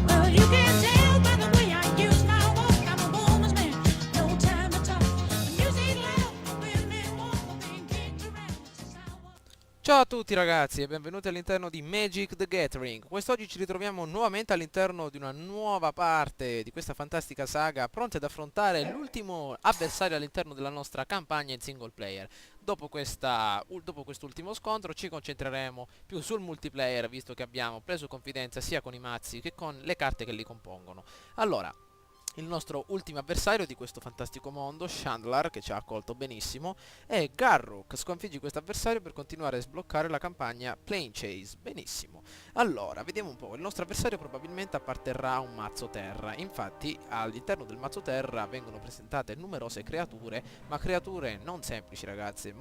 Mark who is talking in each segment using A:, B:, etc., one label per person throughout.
A: Well, you can tell by the way I use my walk. I'm a woman's man, no time to talk. Music loud, women walk, being kicked around since I was.
B: Ciao a tutti ragazzi e benvenuti all'interno di Magic the Gathering. Quest'oggi ci ritroviamo nuovamente all'interno di una nuova parte di questa fantastica saga, pronti ad affrontare l'ultimo avversario all'interno della nostra campagna in single player. Dopo quest'ultimo scontro ci concentreremo più sul multiplayer, visto che abbiamo preso confidenza sia con i mazzi che con le carte che li compongono. Allora, il nostro ultimo avversario di questo fantastico mondo, Chandler, che ci ha accolto benissimo, è Garruk. Sconfiggi questo avversario per continuare a sbloccare la campagna Plane Chase. Benissimo. Allora, vediamo un po'. Il nostro avversario probabilmente apparterrà a un mazzo terra. Infatti, all'interno del mazzo terra vengono presentate numerose creature, ma creature non semplici, ragazzi.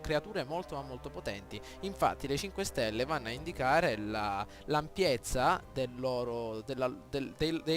B: Creature molto ma molto potenti. Infatti, le 5 stelle vanno a indicare l'ampiezza dei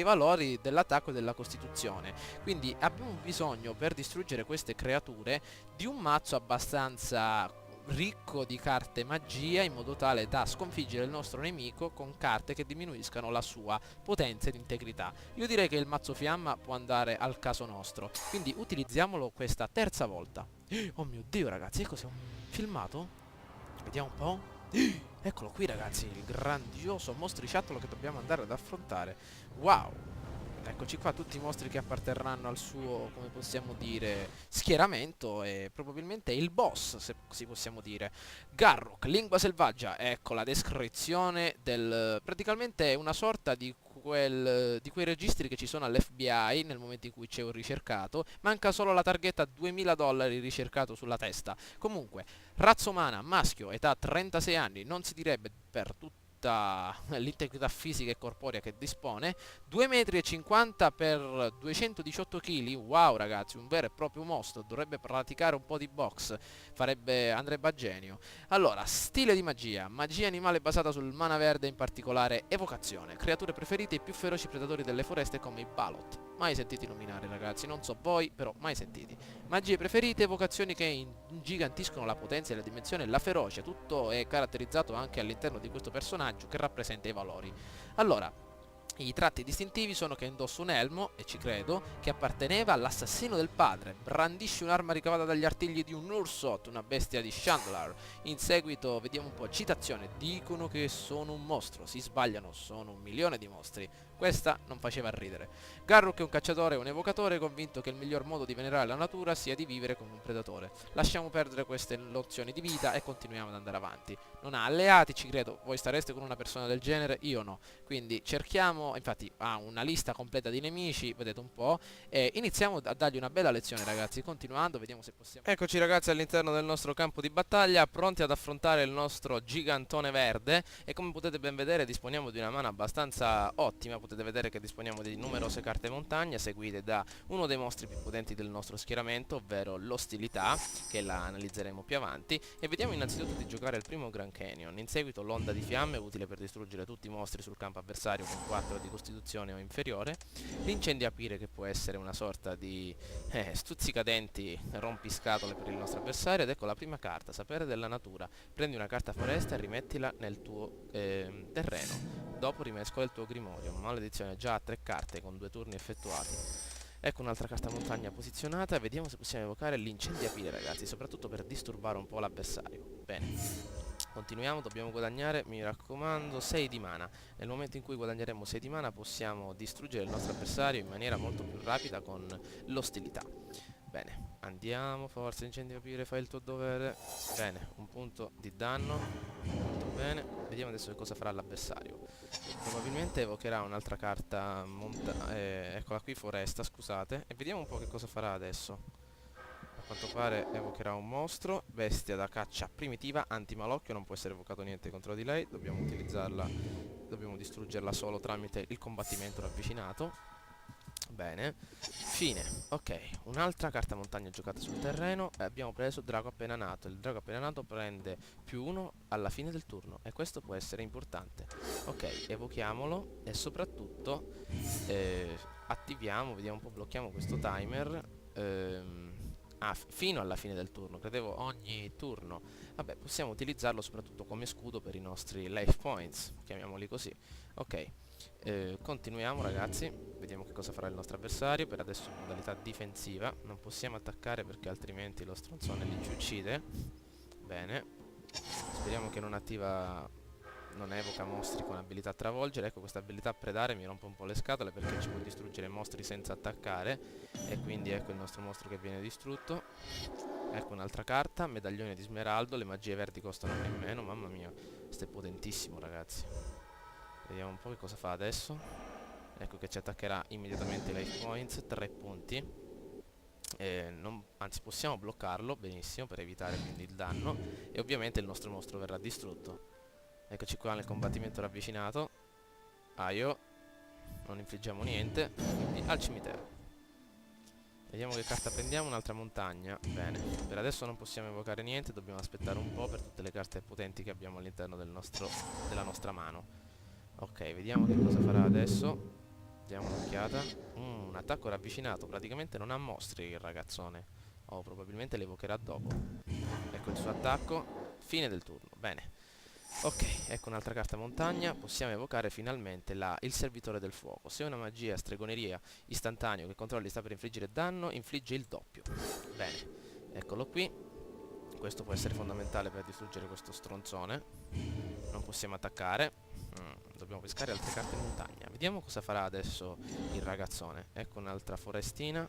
B: valori dell'attacco e della costituzione. Quindi abbiamo bisogno, per distruggere queste creature, di un mazzo abbastanza ricco di carte magia, in modo tale da sconfiggere il nostro nemico con carte che diminuiscano la sua potenza ed integrità. Io direi che il mazzo fiamma può andare al caso nostro, quindi utilizziamolo questa terza volta. Oh mio Dio, ragazzi, che cos'è, un filmato? Vediamo un po'. Eccolo qui, ragazzi, il grandioso mostriciattolo che dobbiamo andare ad affrontare. Wow. Eccoci qua, tutti i mostri che apparterranno al suo, come possiamo dire, schieramento, e probabilmente il boss, se così possiamo dire. Garruk, lingua selvaggia. Ecco la descrizione del... praticamente è una sorta di quei registri che ci sono all'FBI nel momento in cui c'è un ricercato. Manca solo la targhetta $2000 ricercato sulla testa. Comunque, razza umana, maschio, età 36 anni, non si direbbe per tutta l'integrità fisica e corporea che dispone, 2,50 m per 218 kg. Wow, ragazzi, un vero e proprio mostro. Dovrebbe praticare un po' di box, andrebbe a genio. Allora, stile di magia: magia animale basata sul mana verde, in particolare evocazione. Creature preferite: i più feroci predatori delle foreste come i Balot. Mai sentiti nominare, ragazzi, non so voi, però mai sentiti. Magie preferite: evocazioni che ingigantiscono la potenza e la dimensione e la ferocia. Tutto è caratterizzato anche all'interno di questo personaggio che rappresenta i valori. Allora, i tratti distintivi sono che indossa un elmo, e ci credo, che apparteneva all'assassino del padre. Brandisce un'arma ricavata dagli artigli di un Ursot, una bestia di Chandler. In seguito, vediamo un po', citazione: dicono che sono un mostro, si sbagliano, sono 1.000.000 di mostri. Questa non faceva ridere. Garruk è un cacciatore e un evocatore, convinto che il miglior modo di venerare la natura sia di vivere come un predatore. Lasciamo perdere queste nozioni di vita e continuiamo ad andare avanti. Non ha alleati, ci credo. Voi stareste con una persona del genere? Io no. Quindi cerchiamo, infatti ha una lista completa di nemici, vedete un po', e iniziamo a dargli una bella lezione, ragazzi. Continuando, vediamo se possiamo... Eccoci, ragazzi, all'interno del nostro campo di battaglia, pronti ad affrontare il nostro gigantone verde, e come potete ben vedere disponiamo di una mana abbastanza ottima. Potete vedere che disponiamo di numerose carte montagna, seguite da uno dei mostri più potenti del nostro schieramento, ovvero l'ostilità, che la analizzeremo più avanti. E vediamo innanzitutto di giocare il primo Grand Canyon. In seguito l'onda di fiamme, utile per distruggere tutti i mostri sul campo avversario con 4 di costituzione o inferiore. L'incendiapire, che può essere una sorta di stuzzicadenti rompiscatole per il nostro avversario. Ed ecco la prima carta: sapere della natura. Prendi una carta foresta e rimettila nel tuo terreno. Dopo rimescola il tuo grimorio. Maledizione già a 3 carte con 2 turni effettuati. Ecco un'altra carta montagna posizionata. Vediamo se possiamo evocare l'incendiapire, ragazzi, soprattutto per disturbare un po' l'avversario. Bene, continuiamo, dobbiamo guadagnare, mi raccomando, 6 di mana. Nel momento in cui guadagneremo 6 di mana possiamo distruggere il nostro avversario in maniera molto più rapida con l'ostilità. Bene, andiamo, forza incendiapire, fai il tuo dovere. Bene, un punto di danno. Molto bene, vediamo adesso che cosa farà l'avversario. Probabilmente evocherà un'altra carta eccola qui, foresta, scusate. E vediamo un po' che cosa farà adesso. A quanto pare evocherà un mostro, bestia da caccia primitiva, antimalocchio. Non può essere evocato niente contro di lei. Dobbiamo utilizzarla, dobbiamo distruggerla solo tramite il combattimento ravvicinato. Bene, fine. Ok, un'altra carta montagna giocata sul terreno, e abbiamo preso drago appena nato. Il drago appena nato prende +1 alla fine del turno, e questo può essere importante. Ok, evochiamolo e soprattutto attiviamo, vediamo un po', blocchiamo questo timer fino alla fine del turno. Credevo ogni turno. Vabbè, possiamo utilizzarlo soprattutto come scudo per i nostri life points, chiamiamoli così. Ok, Continuiamo ragazzi, vediamo che cosa farà il nostro avversario. Per adesso in modalità difensiva, non possiamo attaccare perché altrimenti lo stronzone li ci uccide. Bene, speriamo che non evoca mostri con abilità travolgere. Ecco, questa abilità predare mi rompe un po' le scatole perché ci può distruggere mostri senza attaccare. E quindi ecco il nostro mostro che viene distrutto. Ecco un'altra carta, medaglione di smeraldo. Le magie verdi costano uno in meno. Mamma mia, questo è potentissimo ragazzi. Vediamo un po' che cosa fa adesso. Ecco che ci attaccherà immediatamente i life points, 3 punti. Anzi, possiamo bloccarlo, benissimo, per evitare quindi il danno. E ovviamente il nostro mostro verrà distrutto. Eccoci qua nel combattimento ravvicinato. Aio, non infliggiamo niente, quindi al cimitero. Vediamo che carta prendiamo, un'altra montagna. Bene, per adesso non possiamo evocare niente, dobbiamo aspettare un po' per tutte le carte potenti che abbiamo all'interno della nostra mano. Ok, vediamo che cosa farà adesso. Diamo un'occhiata. Un attacco ravvicinato, praticamente non ha mostri il ragazzone. O probabilmente le evocherà dopo. Ecco il suo attacco, fine del turno, bene. Ok, ecco un'altra carta montagna. Possiamo evocare finalmente il servitore del fuoco. Se una magia stregoneria istantaneo che controlli sta per infliggere danno, infligge il doppio. Bene, eccolo qui. Questo può essere fondamentale per distruggere questo stronzone. Non possiamo attaccare. Dobbiamo pescare altre carte in montagna. Vediamo cosa farà adesso il ragazzone. Ecco un'altra forestina.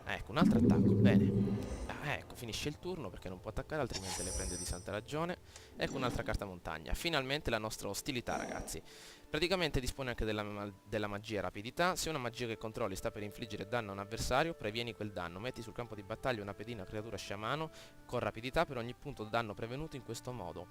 B: Ecco un altro attacco, bene. Ecco, finisce il turno perché non può attaccare, altrimenti le prende di santa ragione. Ecco un'altra carta montagna. Finalmente la nostra ostilità, ragazzi. Praticamente dispone anche della magia rapidità. Se una magia che controlli sta per infliggere danno a un avversario, previeni quel danno. Metti sul campo di battaglia una pedina creatura sciamano con rapidità per ogni punto danno prevenuto in questo modo.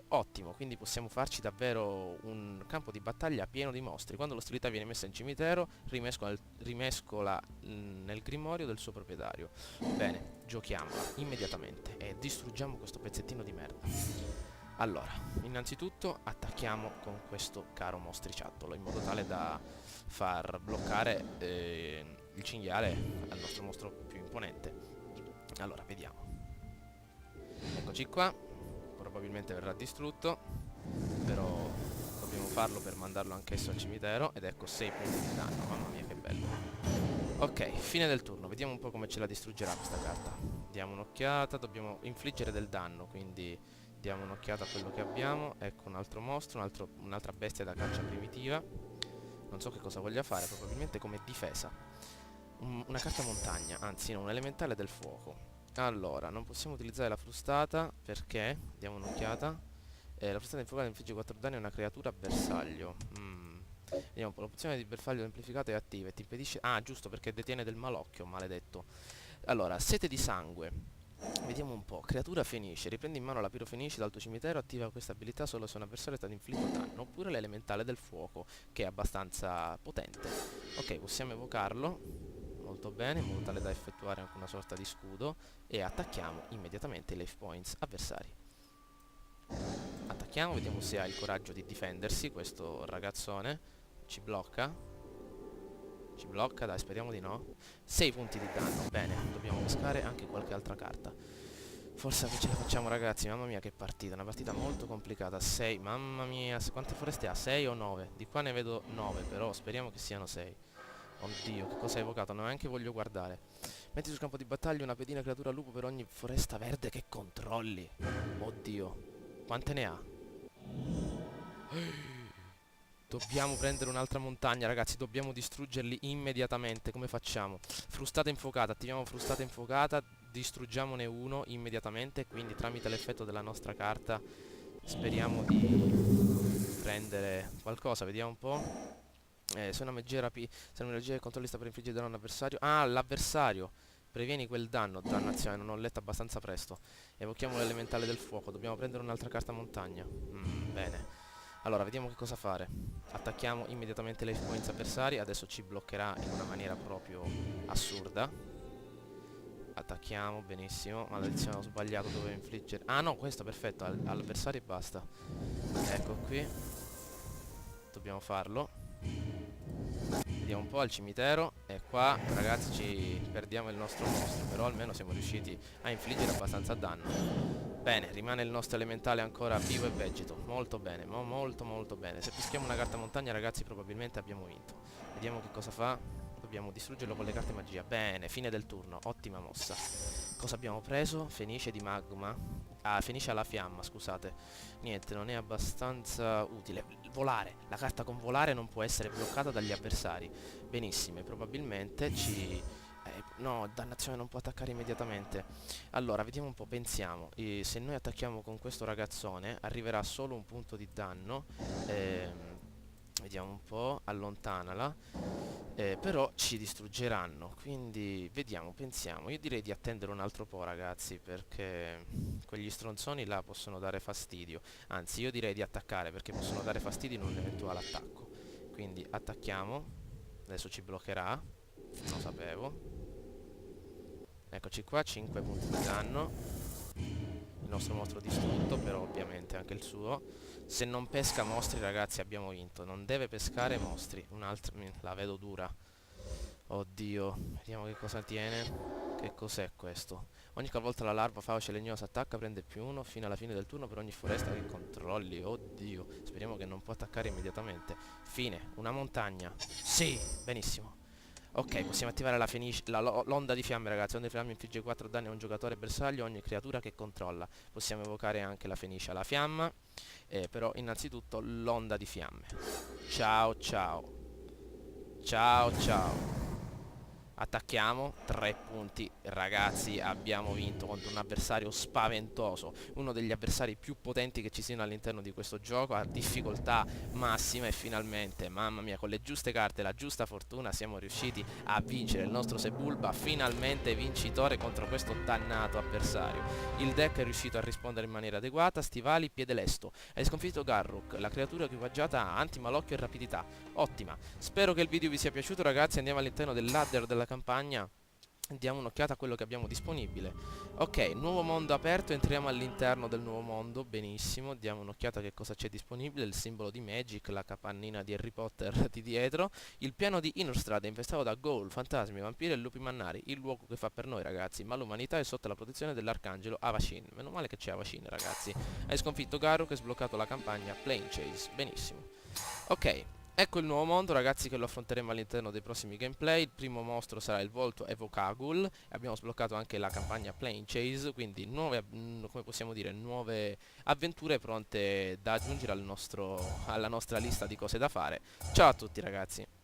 B: Ottimo, quindi possiamo farci davvero un campo di battaglia pieno di mostri. Quando l'ostilità viene messa in cimitero, rimescola nel grimorio del suo proprietario. Bene, giochiamola immediatamente e distruggiamo questo pezzettino di merda. Allora, innanzitutto attacchiamo con questo caro mostriciattolo in modo tale da far bloccare il cinghiale al nostro mostro più imponente. Allora, vediamo. Eccoci qua, probabilmente verrà distrutto, però dobbiamo farlo per mandarlo anch'esso al cimitero ed ecco 6 punti di danno, mamma mia che bello. Ok, fine del turno, vediamo un po' come ce la distruggerà questa carta. Diamo un'occhiata, dobbiamo infliggere del danno, quindi diamo un'occhiata a quello che abbiamo. Ecco un altro mostro, un'altra bestia da caccia primitiva. Non so che cosa voglia fare, probabilmente come difesa. Una carta montagna, anzi no, un elementale del fuoco. Allora, non possiamo utilizzare la frustata perché, diamo un'occhiata, la frustata infuocata infligge 4 danni a una creatura bersaglio. Vediamo un po', l'opzione di bersaglio amplificata è attiva e ti impedisce... Ah, giusto, perché detiene del malocchio, maledetto. Allora, sete di sangue. Vediamo un po', creatura fenice, riprendi in mano la pirofenice dal tuo cimitero, attiva questa abilità solo se un avversario è stato inflitto danno, oppure l'elementale del fuoco, che è abbastanza potente. Ok, possiamo evocarlo, molto bene, in modo tale da effettuare anche una sorta di scudo, e attacchiamo immediatamente i life points avversari. Attacchiamo, vediamo se ha il coraggio di difendersi, questo ragazzone. Ci blocca, dai, speriamo di no. 6 punti di danno, bene, dobbiamo pescare anche qualche altra carta. Forse che ce la facciamo ragazzi, mamma mia che partita, una partita molto complicata. 6, mamma mia, quante foreste ha? 6 o 9? Di qua ne vedo 9, però speriamo che siano 6. Oddio, che cosa hai evocato? Neanche voglio guardare. Metti sul campo di battaglia una pedina creatura lupo per ogni foresta verde che controlli. Oddio, quante ne ha? Dobbiamo prendere un'altra montagna, ragazzi. Dobbiamo distruggerli immediatamente. Come facciamo? Frustata infuocata. Attiviamo frustata infuocata. Distruggiamone uno immediatamente. Quindi tramite l'effetto della nostra carta speriamo di prendere qualcosa. Vediamo un po'. Se una magia che controlli sta per infliggere danno a un avversario. Ah, l'avversario. Previeni quel danno. Dannazione, non ho letto abbastanza presto. Evochiamo l'elementale del fuoco. Dobbiamo prendere un'altra carta montagna. Bene. Allora, vediamo che cosa fare. Attacchiamo immediatamente le life points avversari. Adesso ci bloccherà in una maniera proprio assurda. Attacchiamo, benissimo. Maledizione, ho sbagliato, dovevo infliggere... Ah no, questo, perfetto, all'avversario e basta. Ecco qui. Dobbiamo farlo. Vediamo un po' al cimitero. E qua, ragazzi, ci perdiamo il nostro mostro. Però almeno siamo riusciti a infliggere abbastanza danno. Bene, rimane il nostro elementale ancora vivo e vegeto. Molto bene, molto bene. Se peschiamo una carta montagna, ragazzi, probabilmente abbiamo vinto. Vediamo che cosa fa. Dobbiamo distruggerlo con le carte magia. Bene, fine del turno. Ottima mossa. Cosa abbiamo preso? Fenice di magma. Ah, Fenice alla fiamma, scusate. Niente, non è abbastanza utile. Volare. La carta con volare non può essere bloccata dagli avversari. Benissimo, e probabilmente ci... no, dannazione, non può attaccare immediatamente. Allora, vediamo un po', pensiamo. Se noi attacchiamo con questo ragazzone, arriverà solo un punto di danno. Vediamo un po', allontanala. Però ci distruggeranno, quindi vediamo, pensiamo. Io direi di attendere un altro po', ragazzi, perché quegli stronzoni là possono dare fastidio. Anzi, io direi di attaccare, perché possono dare fastidio in un eventuale attacco. Quindi attacchiamo. Adesso ci bloccherà. Non lo sapevo. Eccoci qua, 5 punti di danno. Il nostro mostro distrutto, però ovviamente anche il suo. Se non pesca mostri, ragazzi, abbiamo vinto. Non deve pescare mostri. La vedo dura. Oddio, vediamo che cosa tiene. Che cos'è questo? Ogni qualvolta la larva fauce legnosa attacca prende +1 fino alla fine del turno per ogni foresta che controlli. Oddio, speriamo che non può attaccare immediatamente. Fine, una montagna. Sì, benissimo. Ok, possiamo attivare l'onda di fiamme, ragazzi. L'onda di fiamme infligge 4 danni a un giocatore bersaglio a ogni creatura che controlla. Possiamo evocare anche la Fenice alla fiamma. Però innanzitutto l'onda di fiamme. Ciao ciao. Ciao ciao. Attacchiamo, 3 punti, ragazzi, abbiamo vinto contro un avversario spaventoso, uno degli avversari più potenti che ci siano all'interno di questo gioco, a difficoltà massima, e finalmente, mamma mia, con le giuste carte e la giusta fortuna siamo riusciti a vincere. Il nostro Sebulba finalmente vincitore contro questo dannato avversario. Il deck è riuscito a rispondere in maniera adeguata. Stivali, piede lesto. Hai sconfitto Garruk, la creatura equipaggiata ha antimalocchio e rapidità. Ottima. Spero che il video vi sia piaciuto, ragazzi. Andiamo all'interno del ladder della campagna, diamo un'occhiata a quello che abbiamo disponibile. Ok, nuovo mondo aperto, entriamo all'interno del nuovo mondo. Benissimo, diamo un'occhiata a che cosa c'è disponibile. Il simbolo di Magic, la capannina di Harry Potter di dietro. Il piano di Innistrad è infestato da ghoul, fantasmi, vampiri e lupi mannari. Il luogo che fa per noi, ragazzi, ma l'umanità è sotto la protezione dell'arcangelo Avacyn. Meno male che c'è Avacyn, ragazzi. Hai sconfitto Garruk e sbloccato la campagna Plane Chase. Benissimo. Ok, ecco il nuovo mondo, ragazzi, che lo affronteremo all'interno dei prossimi gameplay. Il primo mostro sarà il volto Evocagul. Abbiamo sbloccato anche la campagna Plane Chase, quindi nuove, come possiamo dire, nuove avventure pronte da aggiungere alla nostra lista di cose da fare. Ciao a tutti, ragazzi.